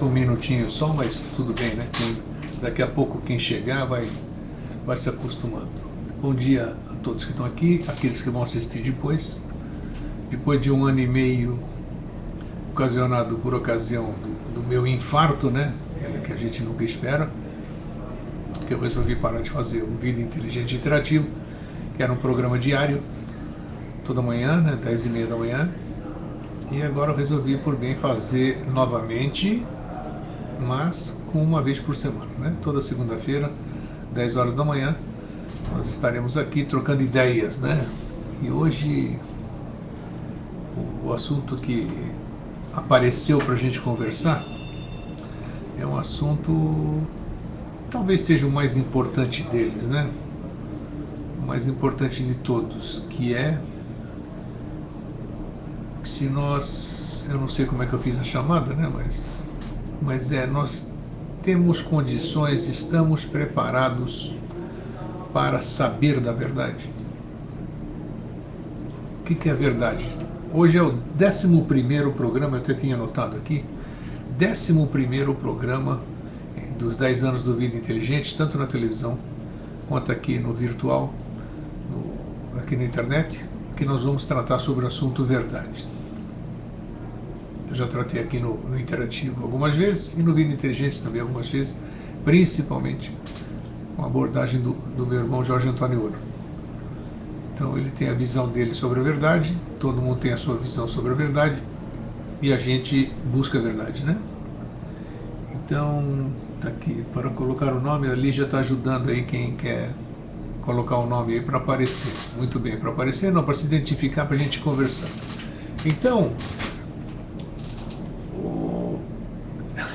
falta um minutinho só, mas tudo bem, né? Daqui a pouco quem chegar vai se acostumando. Bom dia a todos que estão aqui, aqueles que vão assistir depois. Depois de 1 ano e meio ocasionado por ocasião do meu infarto, né? Que a gente nunca espera, que eu resolvi parar de fazer o Vida Inteligente Interativo, que era um programa diário, toda manhã, né? 10h30 da manhã. E agora eu resolvi por bem fazer novamente, mas com uma vez por semana, né? Toda segunda-feira, 10 horas da manhã, nós estaremos aqui trocando ideias, né? E hoje o assunto que apareceu para a gente conversar é um assunto, talvez seja o mais importante deles, né? O mais importante de todos, que é se nós, eu não sei como é que eu fiz a chamada, né? Mas nós temos condições, estamos preparados para saber da verdade. O que é a verdade? Hoje é o 11º programa, eu até tinha anotado aqui, 11º programa dos 10 anos do Vida Inteligente, tanto na televisão quanto aqui no virtual, aqui na internet, que nós vamos tratar sobre o assunto verdade. Eu já tratei aqui no Interativo algumas vezes e no Vida Inteligente também algumas vezes, principalmente com a abordagem do meu irmão Jorge Antônio Ouro. Então ele tem a visão dele sobre a verdade, todo mundo tem a sua visão sobre a verdade e a gente busca a verdade, né? Então, tá aqui, para colocar o nome, a Lígia está ajudando aí quem quer colocar o nome aí para aparecer. Muito bem, para aparecer não, para se identificar, para a gente conversar. Então,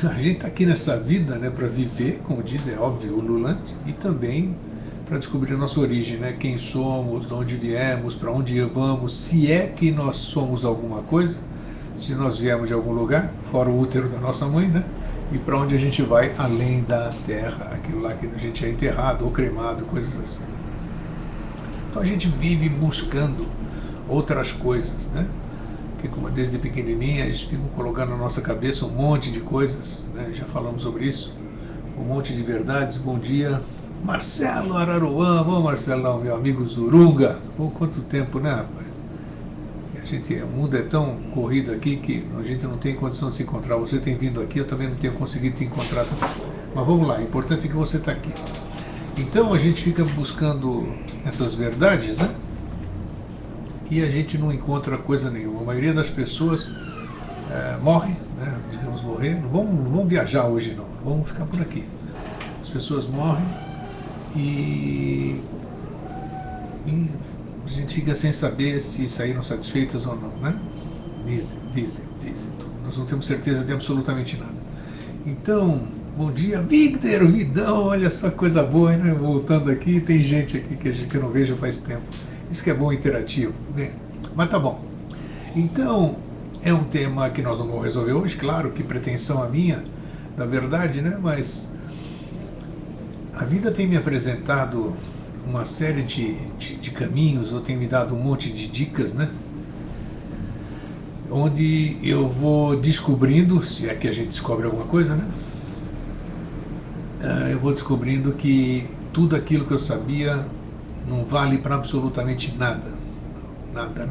a gente está aqui nessa vida, né, para viver, como diz, é óbvio, ululante, e também para descobrir a nossa origem, né, quem somos, de onde viemos, para onde vamos, se é que nós somos alguma coisa, se nós viemos de algum lugar, fora o útero da nossa mãe, né, e para onde a gente vai além da terra, aquilo lá que a gente é enterrado ou cremado, coisas assim. Então a gente vive buscando outras coisas, né? Que como desde pequenininha eles ficam colocando na nossa cabeça um monte de coisas, né? Já falamos sobre isso, um monte de verdades. Bom dia, Marcelo Araruama. Bom, Marcelão, meu amigo Zurunga. Pô, quanto tempo, né, rapaz? O mundo é tão corrido aqui que a gente não tem condição de se encontrar. Você tem vindo aqui, eu também não tenho conseguido te encontrar também. Mas vamos lá, o importante é que você está aqui. Então a gente fica buscando essas verdades, né? E a gente não encontra coisa nenhuma. A maioria das pessoas morre, né? Digamos morrer. Não vamos viajar hoje não, vamos ficar por aqui. As pessoas morrem e a gente fica sem saber se saíram satisfeitas ou não, né? Dizem tudo. Nós não temos certeza de absolutamente nada. Então, bom dia, Victor, Vidão, olha só coisa boa, né? Voltando aqui, tem gente aqui que eu não vejo faz tempo. Isso que é bom, interativo, né? Mas tá bom. Então, é um tema que nós não vamos resolver hoje, claro, que pretensão a minha, da verdade, né? Mas a vida tem me apresentado uma série de caminhos, ou tem me dado um monte de dicas, né? Onde eu vou descobrindo, se é que a gente descobre alguma coisa, né? Eu vou descobrindo que tudo aquilo que eu sabia não vale para absolutamente nada. Nada.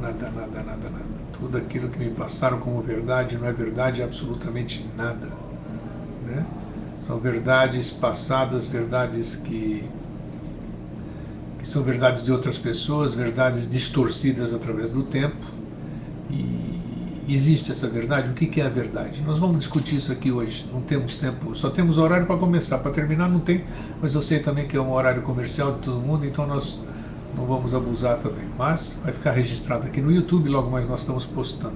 Tudo aquilo que me passaram como verdade não é verdade absolutamente nada, né? São verdades passadas, verdades que são verdades de outras pessoas, verdades distorcidas através do tempo. E existe essa verdade? O que é a verdade? Nós vamos discutir isso aqui hoje. Não temos tempo, só temos horário para começar, para terminar não tem, mas eu sei também que é um horário comercial de todo mundo, então nós não vamos abusar também. Mas vai ficar registrado aqui no YouTube, logo mais nós estamos postando.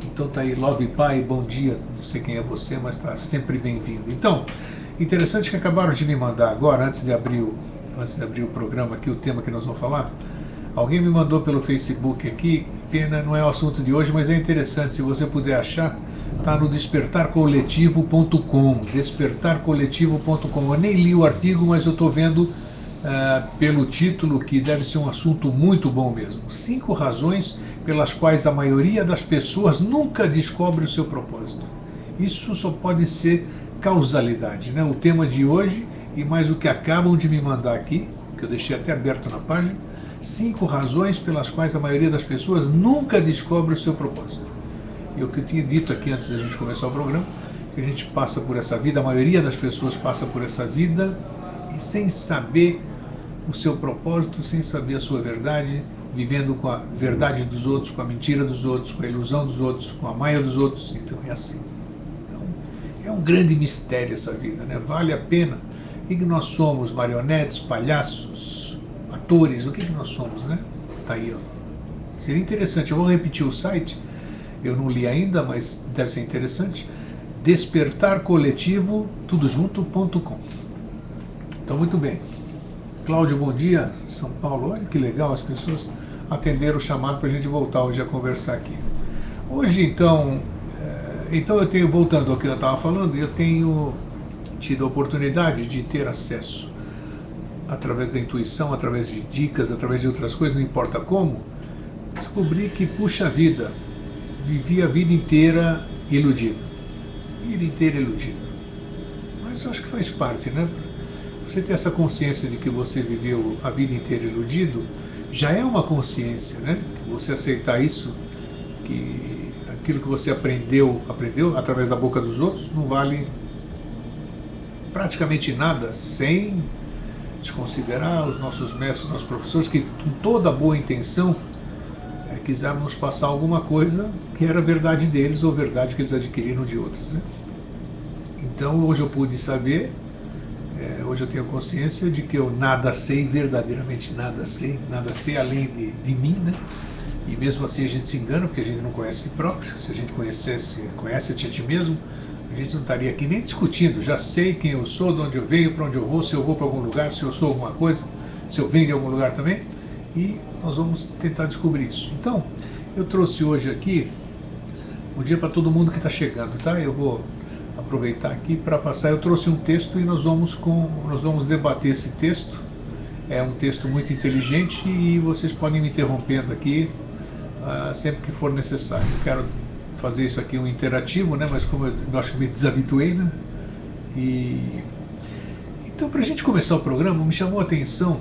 Então tá aí, Love Pai, bom dia, não sei quem é você, mas está sempre bem-vindo. Então, interessante que acabaram de me mandar agora, antes de abrir o programa aqui, o tema que nós vamos falar, alguém me mandou pelo Facebook aqui, pena, não é o assunto de hoje, mas é interessante, se você puder achar, está no despertarcoletivo.com, despertarcoletivo.com. Eu nem li o artigo, mas eu estou vendo pelo título que deve ser um assunto muito bom mesmo. 5 razões pelas quais a maioria das pessoas nunca descobre o seu propósito. Isso só pode ser causalidade, né? O tema de hoje e mais o que acabam de me mandar aqui, que eu deixei até aberto na página, 5 razões pelas quais a maioria das pessoas nunca descobre o seu propósito. E o que eu tinha dito aqui antes da gente começar o programa, que a gente passa por essa vida, a maioria das pessoas passa por essa vida e sem saber o seu propósito, sem saber a sua verdade, vivendo com a verdade dos outros, com a mentira dos outros, com a ilusão dos outros, com a maia dos outros. Então é assim. Então, é um grande mistério essa vida, né? Vale a pena. O que nós somos? Marionetes, palhaços, atores? O que nós somos, né? Tá aí, ó. Seria interessante. Eu vou repetir o site. Eu não li ainda, mas deve ser interessante. Despertarcoletivo, tudojunto.com. Então, muito bem. Cláudio, bom dia. São Paulo, olha que legal, as pessoas atenderam o chamado para a gente voltar hoje a conversar aqui. Hoje, então eu tenho, voltando ao que eu estava falando, eu tenho tido a oportunidade de ter acesso, através da intuição, através de dicas, através de outras coisas, não importa como, descobri que, puxa vida, vivi a vida inteira iludido. Vida inteira iludido. Mas eu acho que faz parte, né? Você ter essa consciência de que você viveu a vida inteira iludido, já é uma consciência, né? Você aceitar isso, que aquilo que você aprendeu através da boca dos outros, não vale praticamente nada, sem desconsiderar os nossos mestres, nossos professores, que com toda boa intenção quiseram nos passar alguma coisa que era verdade deles ou verdade que eles adquiriram de outros, né? Então hoje eu pude saber, hoje eu tenho consciência de que eu nada sei, verdadeiramente nada sei além de mim, né? E mesmo assim a gente se engana, porque a gente não conhece si próprio. Se a gente conhece a ti mesmo, a gente não estaria aqui nem discutindo. Já sei quem eu sou, de onde eu venho, para onde eu vou, se eu vou para algum lugar, se eu sou alguma coisa, se eu venho de algum lugar também. E nós vamos tentar descobrir isso. Então, eu trouxe hoje aqui, um dia para todo mundo que está chegando, tá? Eu vou aproveitar aqui para passar. Eu trouxe um texto e nós vamos debater esse texto. É um texto muito inteligente e vocês podem me interrompendo aqui sempre que for necessário. Eu quero fazer isso aqui um interativo, né? Mas como eu acho que me desabituei, né? Então, para a gente começar o programa, me chamou a atenção,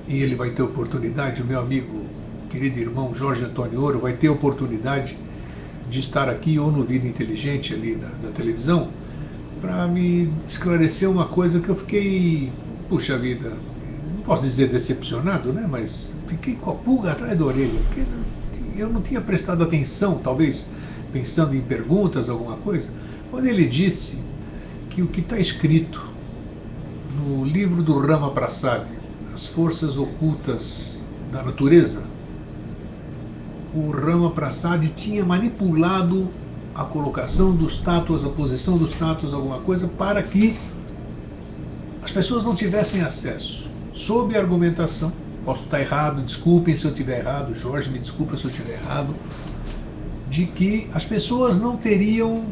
e ele vai ter oportunidade, o meu amigo, querido irmão Jorge Antônio Ouro, vai ter oportunidade de estar aqui ou no Vida Inteligente ali da televisão, para me esclarecer uma coisa que eu fiquei, puxa vida, não posso dizer decepcionado, né? Mas fiquei com a pulga atrás da orelha, porque eu não tinha prestado atenção, talvez pensando em perguntas, alguma coisa, quando ele disse que o que está escrito no livro do Rama Prasad, As Forças Ocultas da Natureza, o Rama Prasad tinha manipulado a colocação dos tátuas, a posição dos tátuas, alguma coisa, para que as pessoas não tivessem acesso. Sob a argumentação, posso estar errado, desculpem se eu estiver errado, Jorge, me desculpa se eu estiver errado, de que as pessoas não teriam,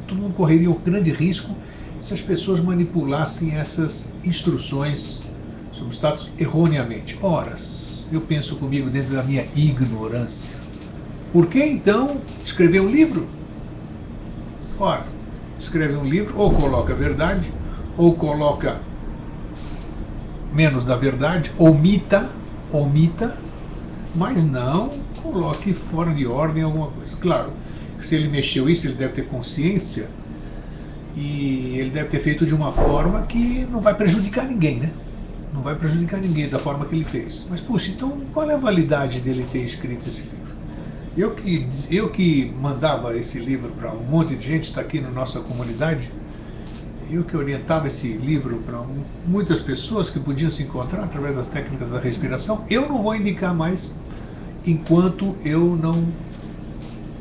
todo mundo correria um grande risco se as pessoas manipulassem essas instruções sobre o status erroneamente. Ora, eu penso comigo dentro da minha ignorância. Por que então escrever um livro? Ora, escreve um livro, ou coloca a verdade, ou coloca menos da verdade, omita, mas não coloque fora de ordem alguma coisa. Claro, se ele mexeu isso, ele deve ter consciência e ele deve ter feito de uma forma que não vai prejudicar ninguém, né? Não vai prejudicar ninguém da forma que ele fez. Mas, puxa, então qual é a validade dele ter escrito esse livro? Eu que mandava esse livro para um monte de gente, está aqui na nossa comunidade, eu que orientava esse livro para muitas pessoas que podiam se encontrar através das técnicas da respiração, eu não vou indicar mais enquanto eu não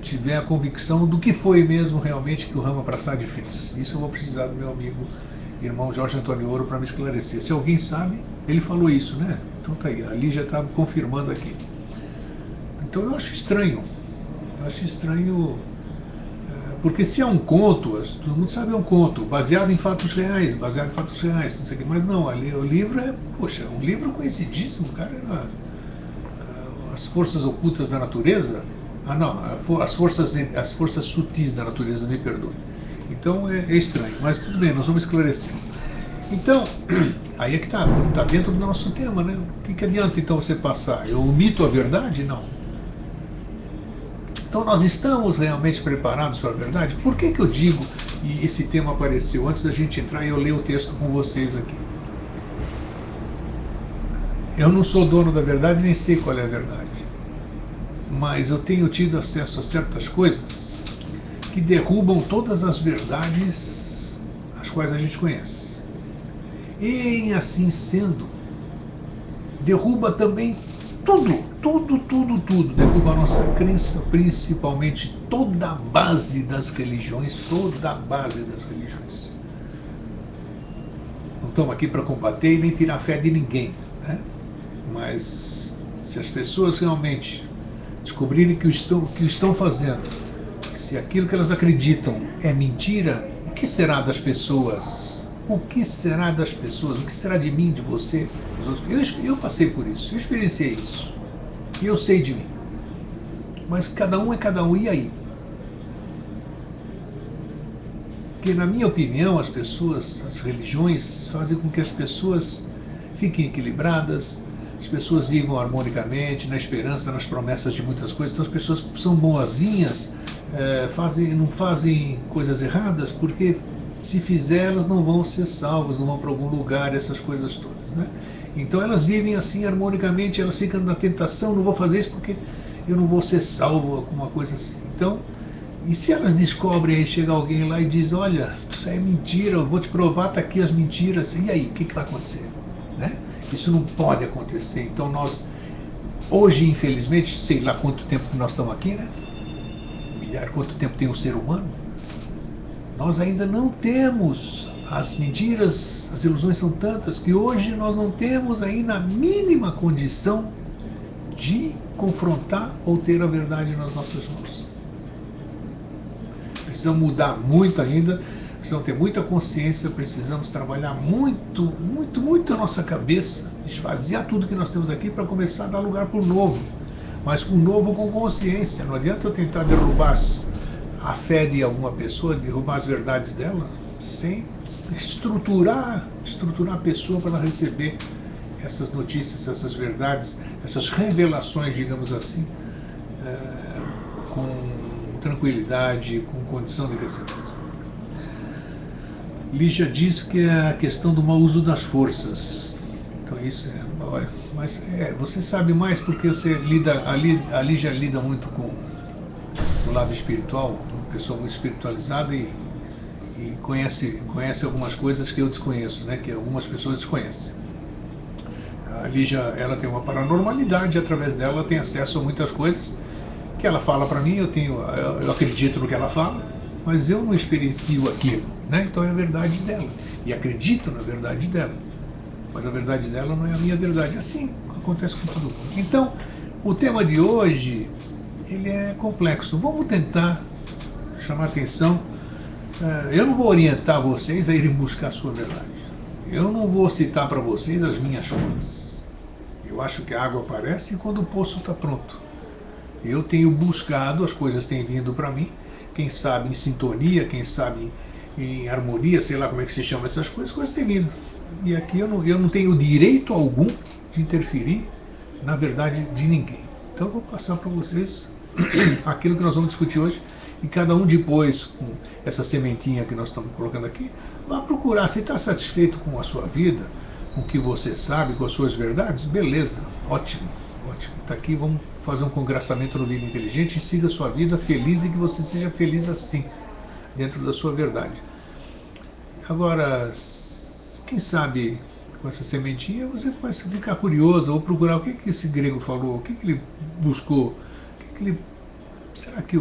tiver a convicção do que foi mesmo realmente que o Rama Prasad fez. Isso eu vou precisar do meu amigo, irmão Jorge Antônio Ouro, para me esclarecer. Se alguém sabe, ele falou isso, né? Então tá aí, ali já está confirmando aqui. Então eu acho estranho, porque se é um conto, todo mundo sabe, é um conto, baseado em fatos reais, tudo isso aqui, mas não, ali, o livro é, poxa, um livro conhecidíssimo, cara, era As Forças Ocultas da Natureza, Ah, não, as forças sutis da natureza, me perdoe. Então é estranho, mas tudo bem, nós vamos esclarecer. Então, aí é que está dentro do nosso tema, né? O que adianta então você passar? Eu omito a verdade? Não. Então nós estamos realmente preparados para a verdade? Por que eu digo, e esse tema apareceu antes da gente entrar e eu ler o texto com vocês aqui? Eu não sou dono da verdade, nem sei qual é a verdade. Mas eu tenho tido acesso a certas coisas que derrubam todas as verdades as quais a gente conhece. E assim sendo, derruba também tudo. Derruba a nossa crença, principalmente toda a base das religiões, Não estamos aqui para combater e nem tirar a fé de ninguém, né? Mas se as pessoas realmente descobrirem que o que estão fazendo, se aquilo que elas acreditam é mentira, o que será das pessoas? O que será das pessoas? O que será de mim, de você, dos outros? Eu passei por isso, eu experienciei isso. E eu sei de mim. Mas cada um é cada um, e aí? Porque, na minha opinião, as religiões fazem com que as pessoas fiquem equilibradas, as pessoas vivam harmonicamente, na esperança, nas promessas de muitas coisas. Então as pessoas são boazinhas, não fazem coisas erradas, porque se fizer elas não vão ser salvas, não vão para algum lugar, essas coisas todas, né? Então elas vivem assim harmonicamente, elas ficam na tentação, não vou fazer isso porque eu não vou ser salvo, alguma coisa assim. Então, e se elas descobrem, aí chega alguém lá e diz, olha, isso é mentira, eu vou te provar, tá aqui as mentiras, e aí, o que vai acontecer? Né? Isso não pode acontecer. Então nós, hoje infelizmente, sei lá quanto tempo que nós estamos aqui, né? Quanto tempo tem um ser humano? Nós ainda não temos as mentiras, as ilusões são tantas que hoje nós não temos ainda a mínima condição de confrontar ou ter a verdade nas nossas mãos. Precisamos mudar muito ainda, precisamos ter muita consciência, precisamos trabalhar muito a nossa cabeça, esvaziar tudo que nós temos aqui para começar a dar lugar para o novo, mas o novo com consciência. Não adianta eu tentar derrubar a fé de alguma pessoa, derrubar as verdades dela, sem estruturar a pessoa para ela receber essas notícias, essas verdades, essas revelações, digamos assim, com tranquilidade, com condição de receber. Lígia diz que é a questão do mau uso das forças. Então isso mas você sabe mais porque você a Lígia lida muito com o lado espiritual, uma pessoa muito espiritualizada e conhece algumas coisas que eu desconheço, né, que algumas pessoas desconhecem. A Lígia, ela tem uma paranormalidade, através dela ela tem acesso a muitas coisas que ela fala para mim, eu acredito no que ela fala, mas eu não experiencio aquilo, né? Então é a verdade dela, e acredito na verdade dela, mas a verdade dela não é a minha verdade. Assim acontece com todo mundo. Então, o tema de hoje, ele é complexo. Vamos tentar chamar atenção. Eu não vou orientar vocês a irem buscar a sua verdade. Eu não vou citar para vocês as minhas fontes. Eu acho que a água aparece quando o poço está pronto. Eu tenho buscado, as coisas têm vindo para mim, quem sabe em sintonia, quem sabe em harmonia, sei lá como é que se chama essas coisas têm vindo. E aqui eu não tenho direito algum de interferir na verdade de ninguém. Então eu vou passar para vocês aquilo que nós vamos discutir hoje, e cada um depois, com essa sementinha que nós estamos colocando aqui, vá procurar. Se está satisfeito com a sua vida, com o que você sabe, com as suas verdades, beleza, ótimo. Está aqui, vamos fazer um congraçamento no Vida Inteligente e siga a sua vida feliz, e que você seja feliz assim, dentro da sua verdade. Agora, quem sabe com essa sementinha você começa a ficar curioso, ou procurar o que esse grego falou, o que ele buscou, será que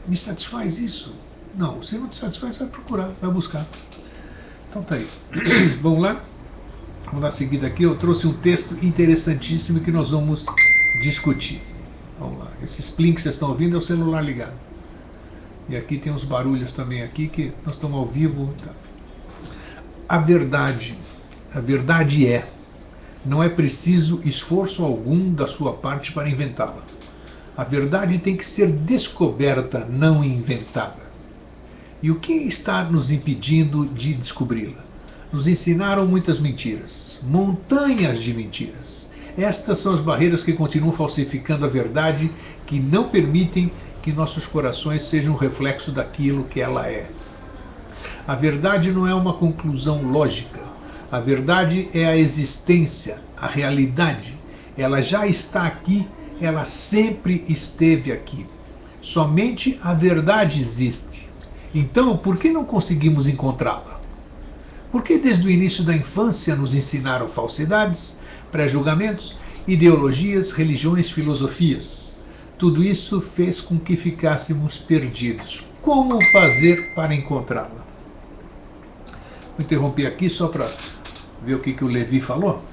me satisfaz isso? Não, se não te satisfaz, vai procurar, vai buscar. Então tá aí. Vamos lá? Vamos dar seguida aqui. Eu trouxe um texto interessantíssimo que nós vamos discutir. Vamos lá. Esse splim que vocês estão ouvindo é o celular ligado. E aqui tem uns barulhos também aqui, que nós estamos ao vivo. Tá. A verdade não é preciso esforço algum da sua parte para inventá-la. A verdade tem que ser descoberta, não inventada. E o que está nos impedindo de descobri-la? Nos ensinaram muitas mentiras, montanhas de mentiras. Estas são as barreiras que continuam falsificando a verdade, que não permitem que nossos corações sejam um reflexo daquilo que ela é. A verdade não é uma conclusão lógica. A verdade é a existência, a realidade. Ela já está aqui, ela sempre esteve aqui. Somente a verdade existe. Então, por que não conseguimos encontrá-la? Porque desde o início da infância nos ensinaram falsidades, pré-julgamentos, ideologias, religiões, filosofias. Tudo isso fez com que ficássemos perdidos. Como fazer para encontrá-la? Vou interromper aqui só para ver o que o Levi falou.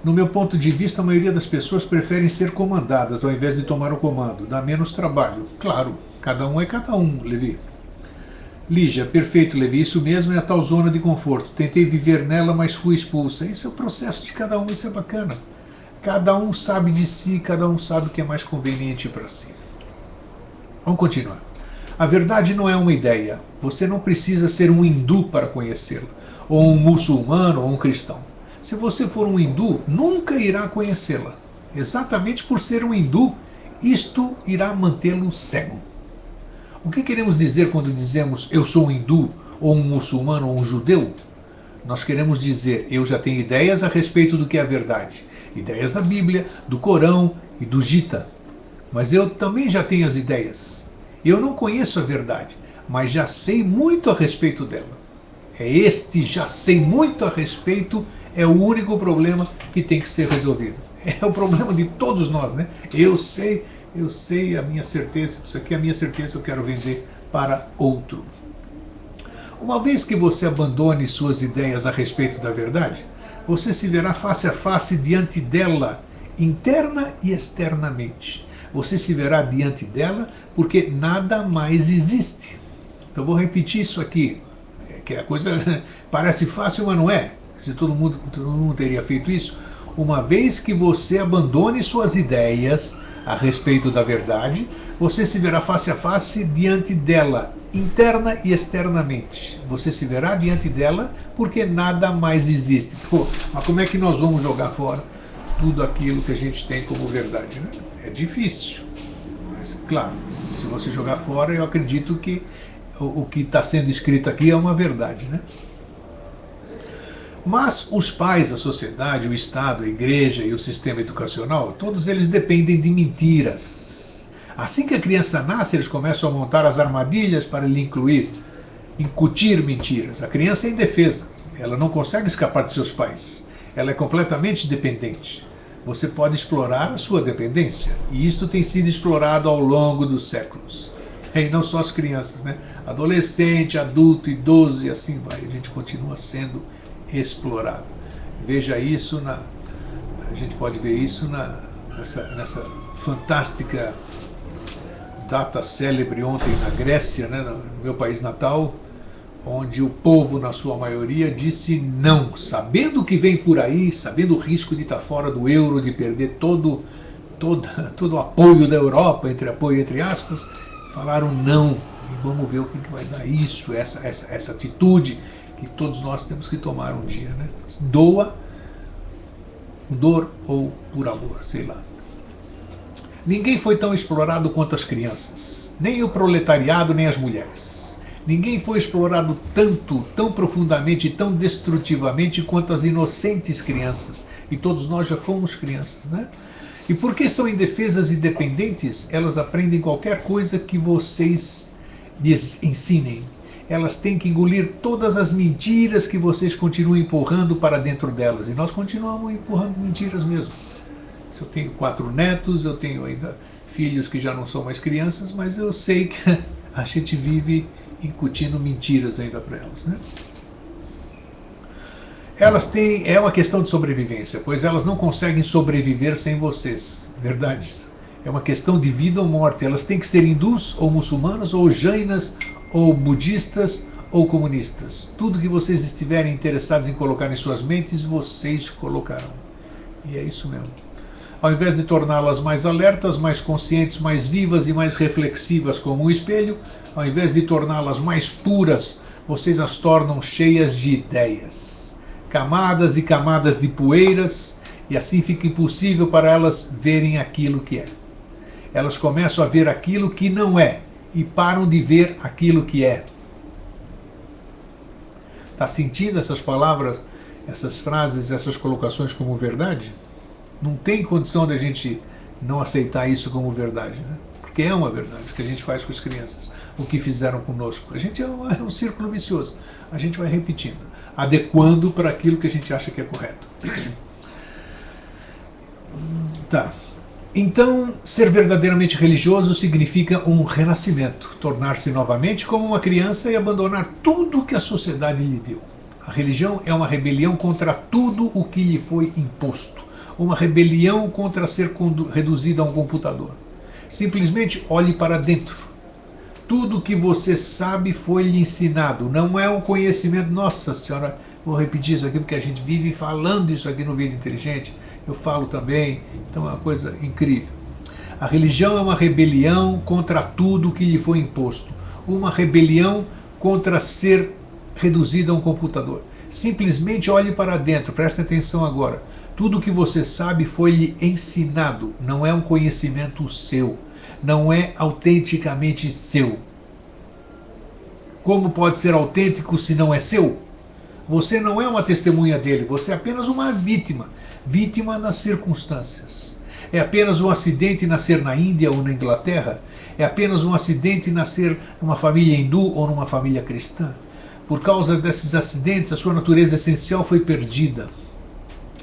No meu ponto de vista, a maioria das pessoas preferem ser comandadas ao invés de tomar o comando. Dá menos trabalho. Claro, cada um é cada um, Levi. Lígia, perfeito, Levi, isso mesmo, é a tal zona de conforto. Tentei viver nela, mas fui expulsa. Isso é o processo de cada um, isso é bacana. Cada um sabe de si, cada um sabe o que é mais conveniente para si. Vamos continuar. A verdade não é uma ideia. Você não precisa ser um hindu para conhecê-la, ou um muçulmano, ou um cristão. Se você for um hindu, nunca irá conhecê-la. Exatamente por ser um hindu, isto irá mantê-lo cego. O que queremos dizer quando dizemos eu sou um hindu, ou um muçulmano, ou um judeu? Nós queremos dizer eu já tenho ideias a respeito do que é a verdade. Ideias da Bíblia, do Corão e do Gita. Mas eu também já tenho as ideias. Eu não conheço a verdade, mas já sei muito a respeito dela. É este já sei muito a respeito, é o único problema que tem que ser resolvido. É o problema de todos nós, né? Eu sei, a minha certeza, isso aqui é a minha certeza, eu quero vender para outro. Uma vez que você abandone suas ideias a respeito da verdade, você se verá face a face diante dela, interna e externamente. Você se verá diante dela porque nada mais existe. Então vou repetir isso aqui, que a coisa parece fácil, mas não é. Se todo mundo teria feito isso. Uma vez que você abandone suas ideias a respeito da verdade, você se verá face a face diante dela, interna e externamente. Você se verá diante dela porque nada mais existe. Pô, mas como é que nós vamos jogar fora tudo aquilo que a gente tem como verdade, né? É difícil. Mas, claro, se você jogar fora, eu acredito que o que está sendo escrito aqui é uma verdade, né? Mas os pais, a sociedade, o Estado, a igreja e o sistema educacional, todos eles dependem de mentiras. Assim que a criança nasce, eles começam a montar as armadilhas para lhe incutir mentiras. A criança é indefesa, ela não consegue escapar de seus pais. Ela é completamente dependente. Você pode explorar a sua dependência, e isto tem sido explorado ao longo dos séculos. E não só as crianças, né? Adolescente, adulto, idoso e assim vai. A gente continua sendo explorado. Veja isso a gente pode ver isso nessa fantástica data célebre ontem na Grécia, né, no meu país natal, onde o povo, na sua maioria, disse não, sabendo o que vem por aí, sabendo o risco de estar fora do euro, de perder todo o apoio da Europa, apoio entre aspas, falaram não. E vamos ver o que vai dar isso, essa atitude que todos nós temos que tomar um dia, né? Doa, dor ou por amor, sei lá. Ninguém foi tão explorado quanto as crianças, nem o proletariado, nem as mulheres. Ninguém foi explorado tanto, tão profundamente e tão destrutivamente quanto as inocentes crianças. E todos nós já fomos crianças, né? E porque são indefesas e dependentes, elas aprendem qualquer coisa que vocês lhes ensinem. Elas têm que engolir todas as mentiras que vocês continuam empurrando para dentro delas. E nós continuamos empurrando mentiras mesmo. Eu tenho 4 netos, eu tenho ainda filhos que já não são mais crianças, mas eu sei que a gente vive incutindo mentiras ainda para elas, né? É uma questão de sobrevivência, pois elas não conseguem sobreviver sem vocês, verdade? É uma questão de vida ou morte. Elas têm que ser hindus, ou muçulmanas, ou jainas, ou budistas, ou comunistas. Tudo que vocês estiverem interessados em colocar em suas mentes, vocês colocarão. E é isso mesmo. Ao invés de torná-las mais alertas, mais conscientes, mais vivas e mais reflexivas como um espelho, ao invés de torná-las mais puras, vocês as tornam cheias de ideias, camadas e camadas de poeiras, e assim fica impossível para elas verem aquilo que é. Elas começam a ver aquilo que não é e param de ver aquilo que é. Está sentindo essas palavras, essas frases, essas colocações como verdade? Não tem condição de a gente não aceitar isso como verdade, né? Porque é uma verdade o que a gente faz com as crianças, o que fizeram conosco. A gente é um círculo vicioso. A gente vai repetindo, adequando para aquilo que a gente acha que é correto. Tá. Então, ser verdadeiramente religioso significa um renascimento, tornar-se novamente como uma criança e abandonar tudo que a sociedade lhe deu. A religião é uma rebelião contra tudo o que lhe foi imposto, uma rebelião contra ser reduzido a um computador. Simplesmente olhe para dentro. Tudo o que você sabe foi lhe ensinado, não é um conhecimento. Nossa Senhora, vou repetir isso aqui porque a gente vive falando isso aqui no Vida Inteligente. Eu falo também, então é uma coisa incrível. A religião é uma rebelião contra tudo que lhe foi imposto, uma rebelião contra ser reduzido a um computador. Simplesmente olhe para dentro, preste atenção agora. Tudo que você sabe foi lhe ensinado, não é um conhecimento seu, não é autenticamente seu. Como pode ser autêntico se não é seu? Você não é uma testemunha dele, você é apenas uma vítima, vítima das circunstâncias. É apenas um acidente nascer na Índia ou na Inglaterra? É apenas um acidente nascer numa família hindu ou numa família cristã? Por causa desses acidentes, a sua natureza essencial foi perdida.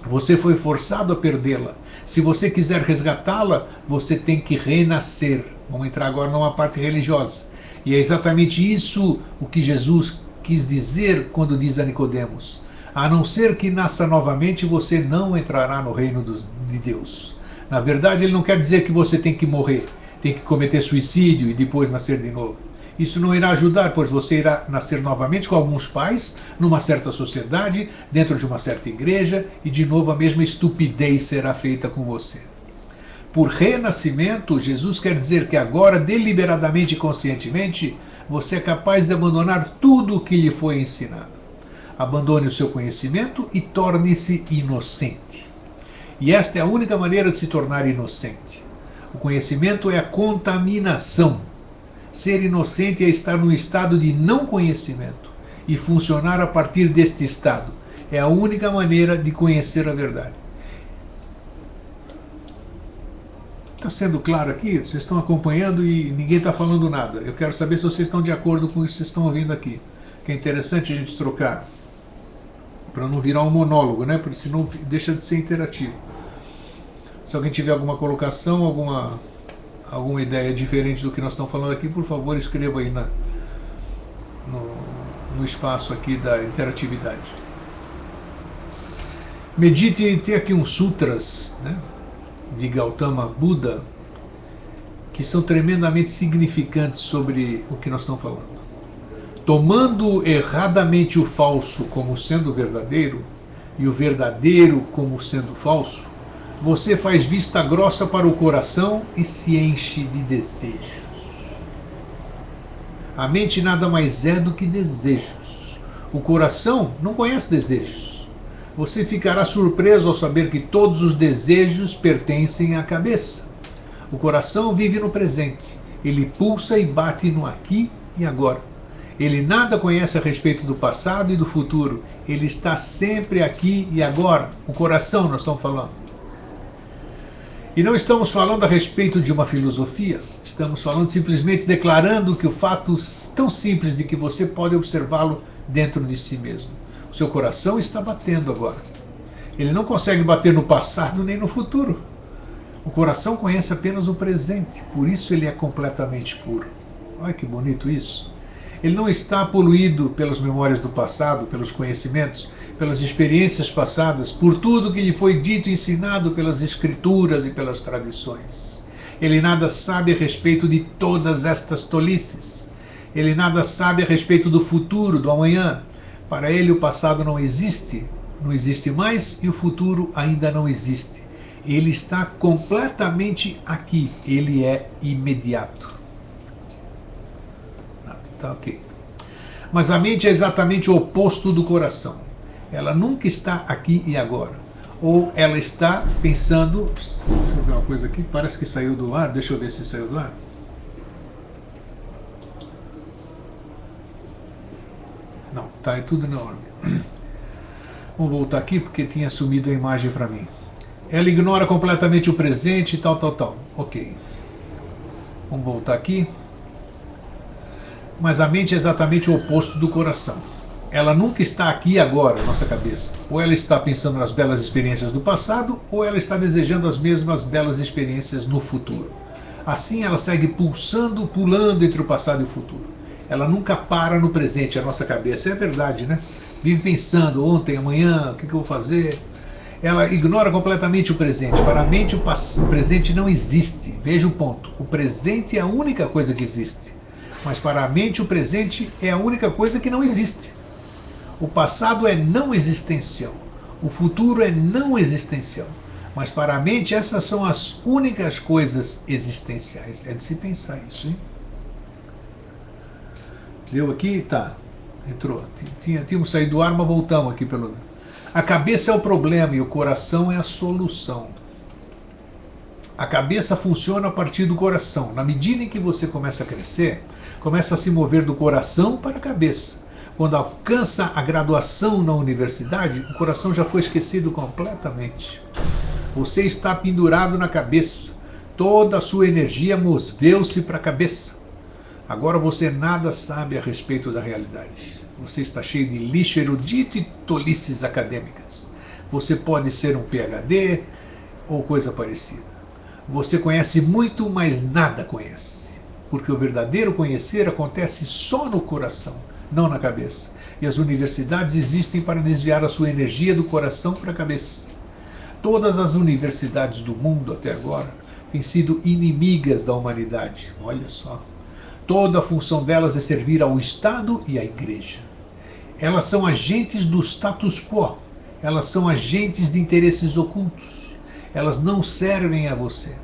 Você foi forçado a perdê-la. Se você quiser resgatá-la, você tem que renascer. Vamos entrar agora numa parte religiosa. E é exatamente isso o que Jesus quis dizer quando diz a Nicodemos: a não ser que nasça novamente, você não entrará no reino de Deus. Na verdade, ele não quer dizer que você tem que morrer, tem que cometer suicídio e depois nascer de novo. Isso não irá ajudar, pois você irá nascer novamente com alguns pais, numa certa sociedade, dentro de uma certa igreja, e de novo a mesma estupidez será feita com você. Por renascimento, Jesus quer dizer que agora, deliberadamente e conscientemente, você é capaz de abandonar tudo o que lhe foi ensinado. Abandone o seu conhecimento e torne-se inocente. E esta é a única maneira de se tornar inocente. O conhecimento é a contaminação. Ser inocente é estar num estado de não conhecimento e funcionar a partir deste estado. É a única maneira de conhecer a verdade. Está sendo claro aqui? Vocês estão acompanhando e ninguém está falando nada. Eu quero saber se vocês estão de acordo com o que vocês estão ouvindo aqui. Que é interessante a gente trocar, para não virar um monólogo, né? Porque senão deixa de ser interativo. Se alguém tiver alguma colocação, alguma ideia diferente do que nós estamos falando aqui, por favor, escreva aí no espaço aqui da interatividade. Medite, tem aqui uns sutras, né, de Gautama Buda, que são tremendamente significantes sobre o que nós estamos falando. Tomando erradamente o falso como sendo verdadeiro, e o verdadeiro como sendo falso, você faz vista grossa para o coração e se enche de desejos. A mente nada mais é do que desejos. O coração não conhece desejos. Você ficará surpreso ao saber que todos os desejos pertencem à cabeça. O coração vive no presente. Ele pulsa e bate no aqui e agora. Ele nada conhece a respeito do passado e do futuro. Ele está sempre aqui e agora. O coração, nós estamos falando. E não estamos falando a respeito de uma filosofia, estamos falando simplesmente declarando que o fato tão simples de que você pode observá-lo dentro de si mesmo. O seu coração está batendo agora. Ele não consegue bater no passado nem no futuro. O coração conhece apenas o presente, por isso ele é completamente puro. Olha que bonito isso. Ele não está poluído pelas memórias do passado, pelos conhecimentos, pelas experiências passadas, por tudo que lhe foi dito e ensinado pelas escrituras e pelas tradições. Ele nada sabe a respeito de todas estas tolices. Ele nada sabe a respeito do futuro, do amanhã. Para ele o passado não existe mais e o futuro ainda não existe. Ele está completamente aqui. Ele é imediato. Tá ok. Mas a mente é exatamente o oposto do coração. Ela nunca está aqui e agora. Ou ela está pensando... Deixa eu ver uma coisa aqui. Parece que saiu do ar. Deixa eu ver se saiu do ar. Não, tá, é tudo na ordem. Vamos voltar aqui porque tinha sumido a imagem para mim. Ela ignora completamente o presente e tal. Ok. Vamos voltar aqui. Mas a mente é exatamente o oposto do coração. Ela nunca está aqui e agora, na nossa cabeça. Ou ela está pensando nas belas experiências do passado, ou ela está desejando as mesmas belas experiências no futuro. Assim ela segue pulsando, pulando entre o passado e o futuro. Ela nunca para no presente, a nossa cabeça. É verdade, né? Vive pensando ontem, amanhã, o que eu vou fazer? Ela ignora completamente o presente. Para a mente, o presente não existe. Veja o ponto. O presente é a única coisa que existe. Mas para a mente, o presente é a única coisa que não existe. O passado é não existencial. O futuro é não existencial. Mas para a mente, essas são as únicas coisas existenciais. É de se pensar isso, hein? Deu aqui? Tá. Entrou. Tínhamos saído do ar, mas voltamos aqui pelo... A cabeça é o problema e o coração é a solução. A cabeça funciona a partir do coração. Na medida em que você começa a crescer, começa a se mover do coração para a cabeça. Quando alcança a graduação na universidade, o coração já foi esquecido completamente. Você está pendurado na cabeça. Toda a sua energia moveu-se para a cabeça. Agora você nada sabe a respeito da realidade. Você está cheio de lixo erudito e tolices acadêmicas. Você pode ser um PhD ou coisa parecida. Você conhece muito, mas nada conhece. Porque o verdadeiro conhecer acontece só no coração, não na cabeça. E as universidades existem para desviar a sua energia do coração para a cabeça. Todas as universidades do mundo até agora têm sido inimigas da humanidade. Olha só. Toda a função delas é servir ao Estado e à Igreja. Elas são agentes do status quo. Elas são agentes de interesses ocultos. Elas não servem a você.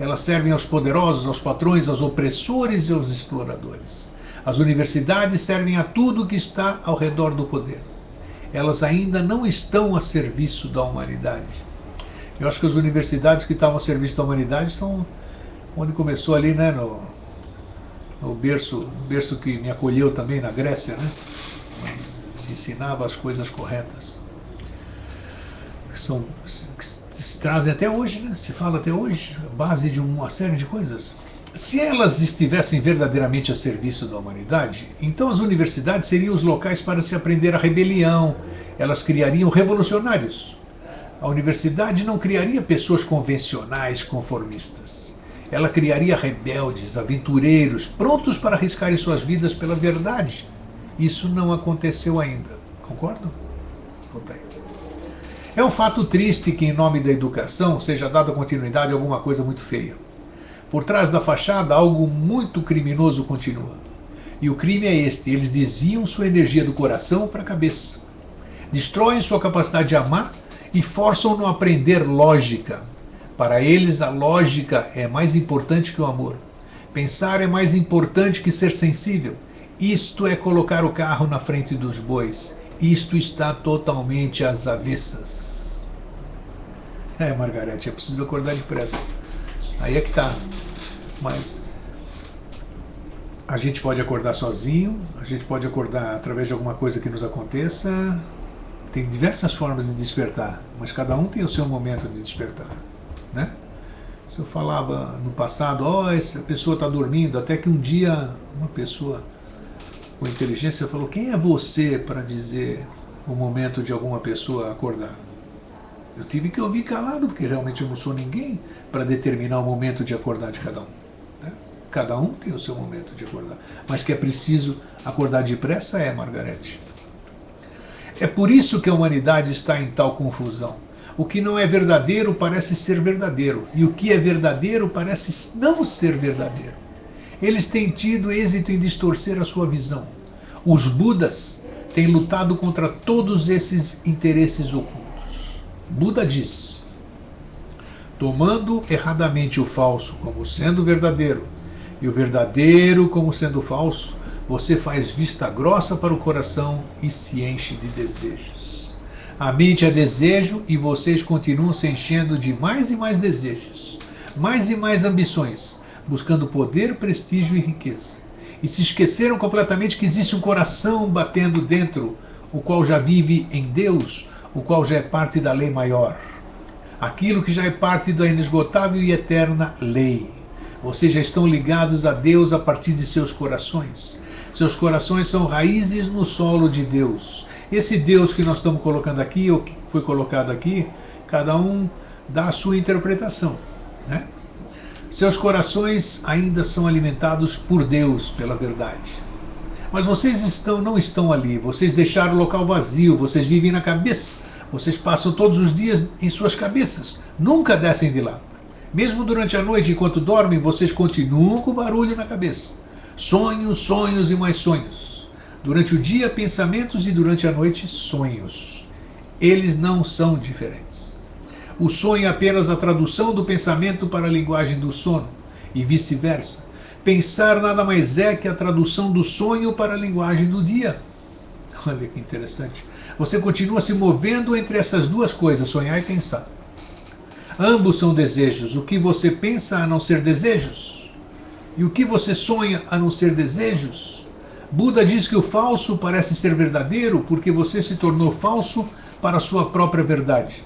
Elas servem aos poderosos, aos patrões, aos opressores e aos exploradores. As universidades servem a tudo que está ao redor do poder. Elas ainda não estão a serviço da humanidade. Eu acho que as universidades que estavam a serviço da humanidade são onde começou ali, né, no berço que me acolheu também na Grécia, né? Se ensinava as coisas corretas. Que se trazem até hoje, né? Se fala até hoje, base de uma série de coisas. Se elas estivessem verdadeiramente a serviço da humanidade, então as universidades seriam os locais para se aprender a rebelião. Elas criariam revolucionários. A universidade não criaria pessoas convencionais, conformistas. Ela criaria rebeldes, aventureiros, prontos para arriscarem suas vidas pela verdade. Isso não aconteceu ainda. Concordam? É um fato triste que, em nome da educação, seja dada continuidade a alguma coisa muito feia. Por trás da fachada, algo muito criminoso continua. E o crime é este: eles desviam sua energia do coração para a cabeça. Destroem sua capacidade de amar e forçam-no a aprender lógica. Para eles, a lógica é mais importante que o amor. Pensar é mais importante que ser sensível. Isto é colocar o carro na frente dos bois. Isto está totalmente às avessas. Margarete, é preciso acordar depressa. Aí é que tá. Mas a gente pode acordar sozinho, a gente pode acordar através de alguma coisa que nos aconteça. Tem diversas formas de despertar, mas cada um tem o seu momento de despertar, né? Se eu falava no passado, essa pessoa está dormindo, até que um dia uma pessoa com inteligência falou: quem é você para dizer o momento de alguma pessoa acordar? Eu tive que ouvir calado, porque realmente eu não sou ninguém para determinar o momento de acordar de cada um, né? Cada um tem o seu momento de acordar, mas que é preciso acordar depressa, Margarete. É por isso que a humanidade está em tal confusão. O que não é verdadeiro parece ser verdadeiro, e o que é verdadeiro parece não ser verdadeiro. Eles têm tido êxito em distorcer a sua visão. Os Budas têm lutado contra todos esses interesses ocultos. Buda diz: tomando erradamente o falso como sendo verdadeiro e o verdadeiro como sendo falso, você faz vista grossa para o coração e se enche de desejos. A mente é desejo e vocês continuam se enchendo de mais e mais desejos, mais e mais ambições, buscando poder, prestígio e riqueza. E se esqueceram completamente que existe um coração batendo dentro, o qual já vive em Deus, o qual já é parte da lei maior. Aquilo que já é parte da inesgotável e eterna lei. Vocês já estão ligados a Deus a partir de seus corações. Seus corações são raízes no solo de Deus. Esse Deus que nós estamos colocando aqui, ou que foi colocado aqui, cada um dá a sua interpretação, né? Seus corações ainda são alimentados por Deus, pela verdade. Mas vocês não estão ali, vocês deixaram o local vazio, vocês vivem na cabeça, vocês passam todos os dias em suas cabeças, nunca descem de lá. Mesmo durante a noite, enquanto dormem, vocês continuam com barulho na cabeça. Sonhos, sonhos e mais sonhos. Durante o dia, pensamentos e durante a noite, sonhos. Eles não são diferentes. O sonho é apenas a tradução do pensamento para a linguagem do sono, e vice-versa. Pensar nada mais é que a tradução do sonho para a linguagem do dia. Olha que interessante. Você continua se movendo entre essas duas coisas, sonhar e pensar. Ambos são desejos. O que você pensa a não ser desejos? E o que você sonha a não ser desejos? Buda diz que o falso parece ser verdadeiro porque você se tornou falso para a sua própria verdade,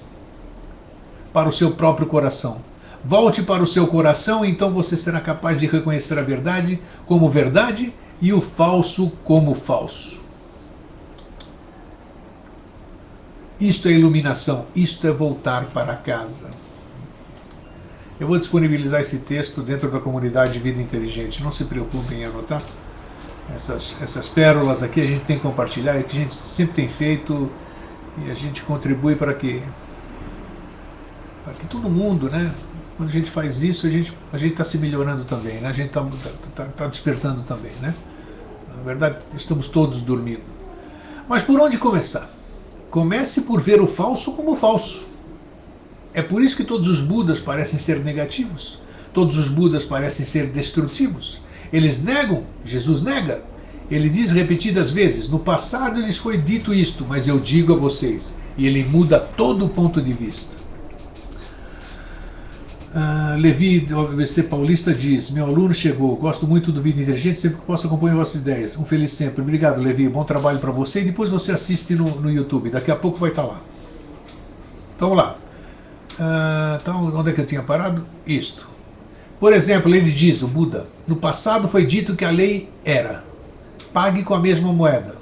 para o seu próprio coração. Volte para o seu coração, então você será capaz de reconhecer a verdade como verdade e o falso como falso. Isto é iluminação, isto é voltar para casa. Eu vou disponibilizar esse texto dentro da comunidade Vida Inteligente. Não se preocupem em anotar. Essas pérolas aqui a gente tem que compartilhar, é que a gente sempre tem feito e a gente contribui para que todo mundo, né? Quando a gente faz isso, a gente está se melhorando também, né? A gente está despertando também, né? Na verdade, estamos todos dormindo. Mas por onde começar? Comece por ver o falso como falso. É por isso que todos os Budas parecem ser negativos. Todos os Budas parecem ser destrutivos. Eles negam, Jesus nega. Ele diz repetidas vezes, no passado lhes foi dito isto, mas eu digo a vocês. E ele muda todo o ponto de vista. Levi, do ABC Paulista, diz, meu aluno chegou, gosto muito do Vida Inteligente, sempre que posso acompanhar vossas ideias. Um feliz sempre. Obrigado, Levi, bom trabalho para você. E depois você assiste no YouTube, daqui a pouco vai estar lá. Então, vamos lá. Então, onde é que eu tinha parado? Isto. Por exemplo, ele diz, o Buda, no passado foi dito que a lei era, pague com a mesma moeda.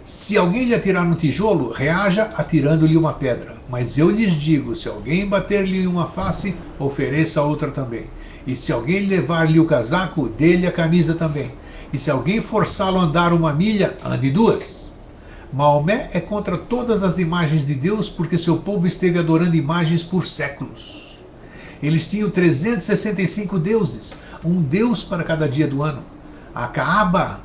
Se alguém lhe atirar um tijolo, reaja atirando-lhe uma pedra. Mas eu lhes digo, se alguém bater-lhe uma face, ofereça outra também. E se alguém levar-lhe o casaco, dê-lhe a camisa também. E se alguém forçá-lo a andar uma milha, ande duas. Maomé é contra todas as imagens de Deus, porque seu povo esteve adorando imagens por séculos. Eles tinham 365 deuses, um deus para cada dia do ano. A Kaaba,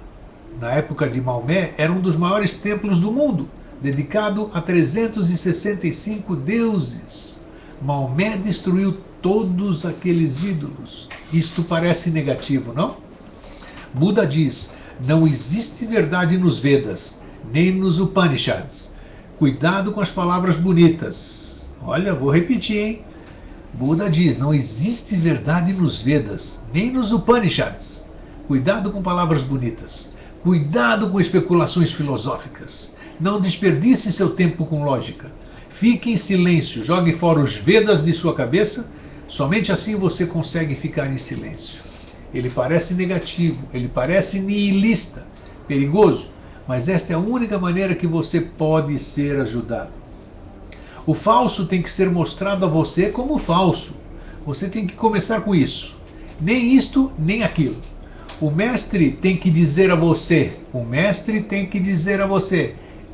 na época de Maomé, era um dos maiores templos do mundo, dedicado a 365 deuses. Maomé destruiu todos aqueles ídolos. Isto parece negativo, não? Buda diz, não existe verdade nos Vedas, nem nos Upanishads. Cuidado com as palavras bonitas. Olha, vou repetir, hein? Buda diz, não existe verdade nos Vedas, nem nos Upanishads. Cuidado com palavras bonitas. Cuidado com especulações filosóficas. Não desperdice seu tempo com lógica. Fique em silêncio, jogue fora os Vedas de sua cabeça. Somente assim você consegue ficar em silêncio. Ele parece negativo, ele parece nihilista, perigoso, mas esta é a única maneira que você pode ser ajudado. O falso tem que ser mostrado a você como falso. Você tem que começar com isso. Nem isto, nem aquilo. O mestre tem que dizer a você,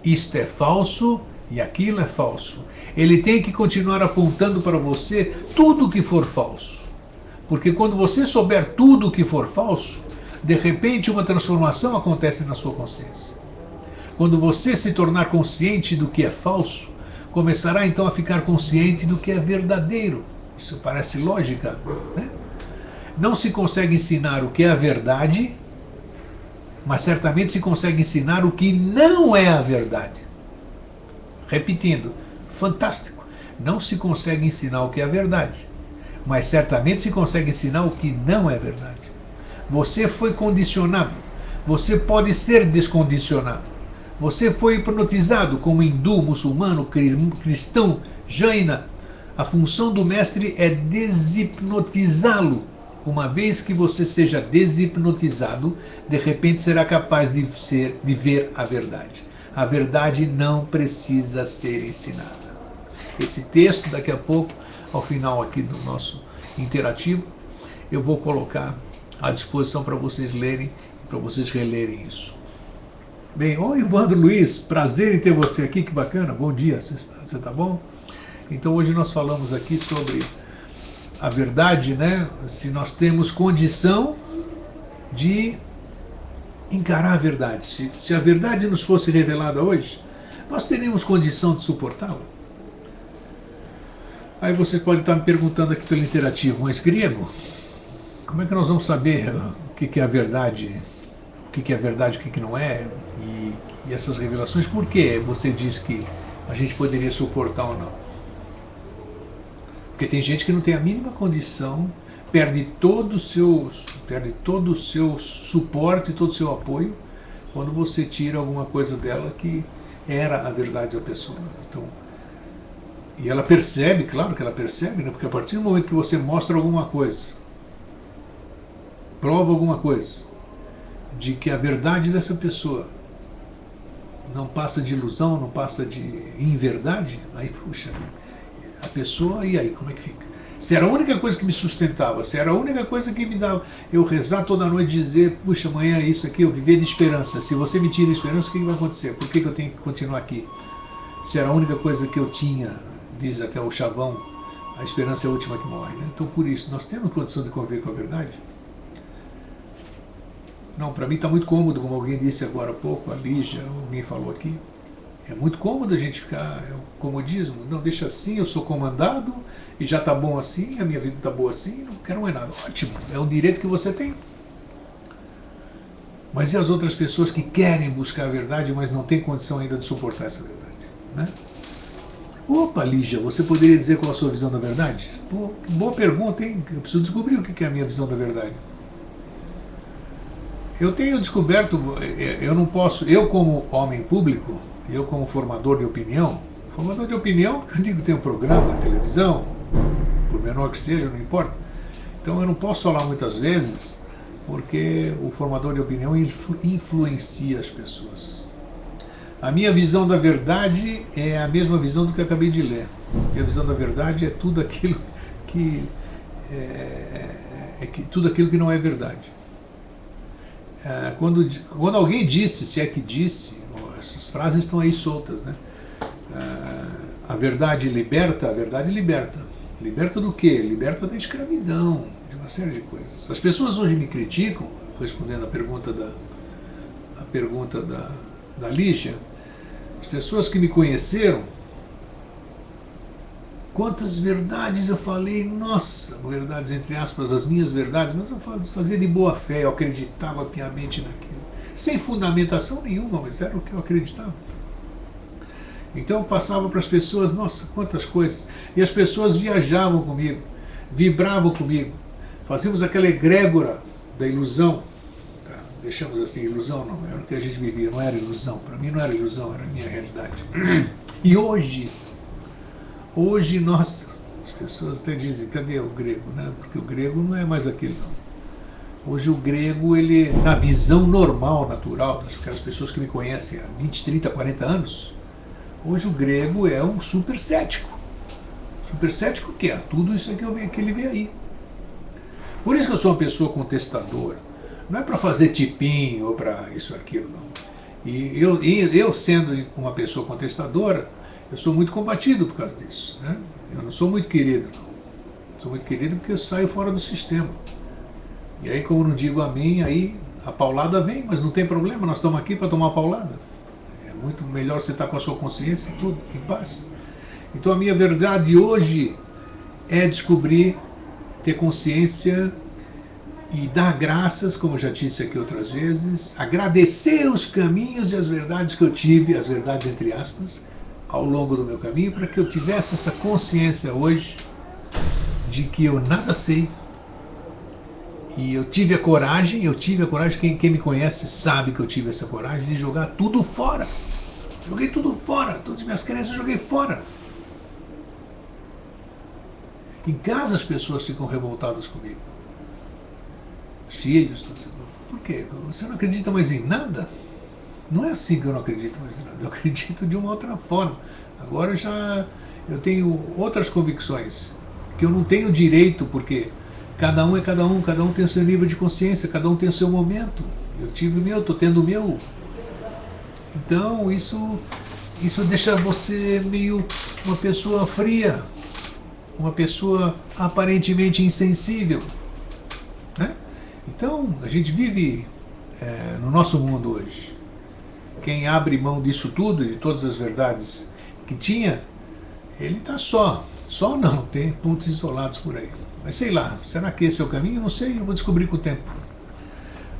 isto é falso e aquilo é falso. Ele tem que continuar apontando para você tudo o que for falso. Porque quando você souber tudo o que for falso, de repente uma transformação acontece na sua consciência. Quando você se tornar consciente do que é falso, começará então a ficar consciente do que é verdadeiro. Isso parece lógica, né? Não se consegue ensinar o que é a verdade, mas certamente se consegue ensinar o que não é a verdade. Repetindo, fantástico. Não se consegue ensinar o que é a verdade, mas certamente se consegue ensinar o que não é verdade. Você foi condicionado, você pode ser descondicionado. Você foi hipnotizado como hindu, muçulmano, cristão, jaina. A função do mestre é deshipnotizá-lo. Uma vez que você seja deshipnotizado, de repente será capaz de ver a verdade. A verdade não precisa ser ensinada. Esse texto, daqui a pouco, ao final aqui do nosso interativo, eu vou colocar à disposição para vocês lerem, para vocês relerem isso. Bem, oi Evandro Luiz, prazer em ter você aqui, que bacana, bom dia, você tá bom? Então hoje nós falamos aqui sobre a verdade, né? Se nós temos condição de encarar a verdade, se a verdade nos fosse revelada hoje, nós teríamos condição de suportá-la? Aí vocês podem estar me perguntando aqui pelo interativo, mas grego, como é que nós vamos saber o que é a verdade, o que é verdade, o que não é, e essas revelações, por que você diz que a gente poderia suportar ou não? Porque tem gente que não tem a mínima condição, perde todo o seu suporte, todo o seu apoio, quando você tira alguma coisa dela que era a verdade da pessoa. Então, e ela percebe, claro que ela percebe, né? Porque a partir do momento que você mostra alguma coisa, prova alguma coisa, de que a verdade dessa pessoa não passa de ilusão, não passa de inverdade, aí, puxa, a pessoa, e aí, como é que fica? Se era a única coisa que me sustentava, se era a única coisa que me dava eu rezar toda noite e dizer, puxa, amanhã é isso aqui, eu viver de esperança. Se você me tira a esperança, o que vai acontecer? Por que eu tenho que continuar aqui? Se era a única coisa que eu tinha, diz até o chavão, a esperança é a última que morre, né? Então, por isso, nós temos condição de conviver com a verdade? Não, para mim está muito cômodo, como alguém disse agora há pouco, a Lígia, alguém falou aqui. É muito cômodo a gente ficar, é o comodismo. Não, deixa assim, eu sou comandado e já está bom assim, a minha vida está boa assim, não quero mais nada. Ótimo, é um direito que você tem. Mas e as outras pessoas que querem buscar a verdade, mas não têm condição ainda de suportar essa verdade? Né? Opa, Lígia, você poderia dizer qual a sua visão da verdade? Pô, boa pergunta, hein? Eu preciso descobrir o que é a minha visão da verdade. Eu tenho descoberto, eu não posso, eu como homem público, eu como formador de opinião, eu digo que tem um programa, televisão, por menor que seja, não importa. Então eu não posso falar muitas vezes, porque o formador de opinião influencia as pessoas. A minha visão da verdade é a mesma visão do que eu acabei de ler. E a visão da verdade é tudo aquilo que tudo aquilo que não é verdade. Quando alguém disse, se é que disse, essas frases estão aí soltas, né? A verdade liberta, a verdade liberta. Liberta do quê? Liberta da escravidão, de uma série de coisas. As pessoas hoje me criticam, respondendo a pergunta da Lígia, as pessoas que me conheceram, quantas verdades eu falei, nossa, verdades entre aspas, as minhas verdades, mas eu fazia de boa fé, eu acreditava piamente naquilo. Sem fundamentação nenhuma, mas era o que eu acreditava. Então eu passava para as pessoas, nossa, quantas coisas. E as pessoas viajavam comigo, vibravam comigo. Fazíamos aquela egrégora da ilusão. Tá? Deixamos assim, ilusão não, era o que a gente vivia, não era ilusão. Para mim não era ilusão, era a minha realidade. E hoje, nossa, as pessoas até dizem, cadê o grego? Né? Porque o grego não é mais aquilo, não. Hoje o grego, ele, na visão normal, natural, daquelas pessoas que me conhecem há 20, 30, 40 anos, hoje o grego é um super cético. Super cético o que é? Tudo isso que ele vê aí. Por isso que eu sou uma pessoa contestadora. Não é para fazer tipinho ou para isso ou aquilo, não. E eu sendo uma pessoa contestadora, eu sou muito combatido por causa disso. Né? Eu não sou muito querido, não. Sou muito querido porque eu saio fora do sistema. E aí, como não digo amém, aí a paulada vem, mas não tem problema, nós estamos aqui para tomar paulada. É muito melhor você estar com a sua consciência e tudo, em paz. Então a minha verdade hoje é descobrir, ter consciência e dar graças, como eu já disse aqui outras vezes, agradecer os caminhos e as verdades que eu tive, as verdades entre aspas, ao longo do meu caminho, para que eu tivesse essa consciência hoje de que eu nada sei. E eu tive a coragem, quem me conhece sabe que eu tive essa coragem de jogar tudo fora. Joguei tudo fora, todas as minhas crenças eu joguei fora. Em casa as pessoas ficam revoltadas comigo. Os filhos, por quê? Você não acredita mais em nada? Não é assim que eu não acredito mais em nada. Eu acredito de uma outra forma. Agora eu tenho outras convicções que eu não tenho direito, porque cada um é cada um tem o seu nível de consciência, cada um tem o seu momento. Eu tive o meu, estou tendo o meu. Então isso deixa você meio uma pessoa fria, uma pessoa aparentemente insensível, né? Então a gente vive no nosso mundo hoje. Quem abre mão disso tudo, de todas as verdades que tinha, ele está só não, tem pontos isolados por aí. Mas sei lá, será que esse é o caminho? Não sei, eu vou descobrir com o tempo.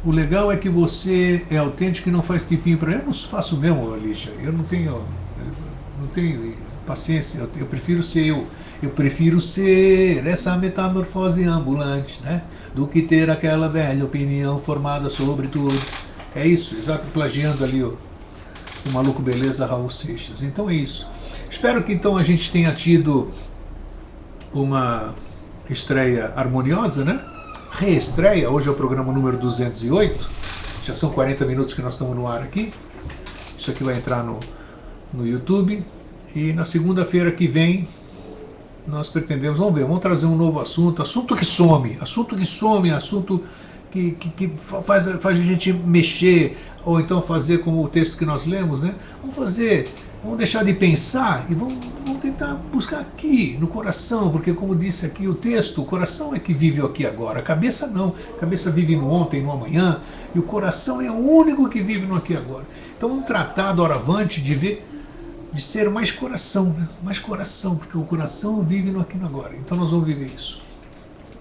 O legal é que você é autêntico e não faz tipinho para... Eu não faço mesmo, Lígia. Eu não tenho paciência. Eu prefiro ser eu. Eu prefiro ser essa metamorfose ambulante, né? Do que ter aquela velha opinião formada sobre tudo. É isso, exato, plagiando ali o Maluco Beleza Raul Seixas. Então é isso. Espero que então a gente tenha tido uma estreia harmoniosa, né? Reestreia, hoje é o programa número 208, já são 40 minutos que nós estamos no ar aqui. Isso aqui vai entrar no YouTube, e na segunda-feira que vem nós pretendemos, vamos trazer um novo assunto que some, assunto que faz a gente mexer, ou então fazer como o texto que nós lemos, né? Vamos deixar de pensar e vamos tentar buscar aqui no coração, porque como disse aqui o texto, o coração é que vive aqui agora, a cabeça não, a cabeça vive no ontem, no amanhã, e o coração é o único que vive no aqui agora. Então vamos tratar doravante de ser mais coração, né? Mais coração, porque o coração vive no aqui e no agora. Então nós vamos viver isso.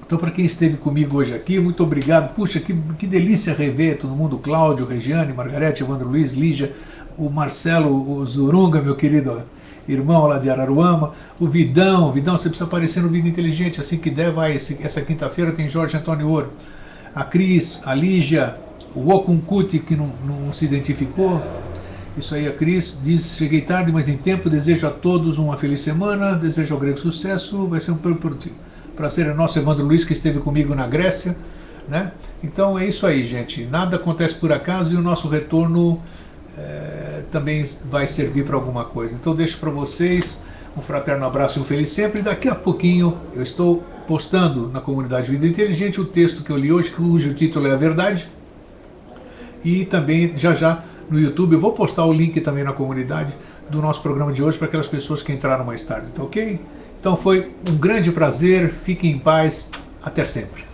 Então, para quem esteve comigo hoje aqui, muito obrigado. Puxa, que delícia rever todo mundo. Cláudio, Regiane, Margarete, Evandro Luiz, Lígia, o Marcelo, o Zurunga, meu querido irmão lá de Araruama, o Vidão, você precisa aparecer no Vida Inteligente, assim que der, vai, essa quinta-feira tem Jorge Antônio Ouro, a Cris, a Lígia, o Okunkuti, que não se identificou. Isso aí, a Cris diz: cheguei tarde, mas em tempo. Desejo a todos uma feliz semana, desejo ao grego sucesso, vai ser um prazer é nosso. Evandro Luiz, que esteve comigo na Grécia, né? Então é isso aí, gente, nada acontece por acaso, e o nosso retorno também vai servir para alguma coisa. Então deixo para vocês um fraterno abraço e um feliz sempre. Daqui a pouquinho eu estou postando na comunidade Vida Inteligente o texto que eu li hoje, cujo título é A Verdade, e também já no YouTube eu vou postar o link também na comunidade do nosso programa de hoje para aquelas pessoas que entraram mais tarde, tá ok? Então foi um grande prazer, fiquem em paz, até sempre.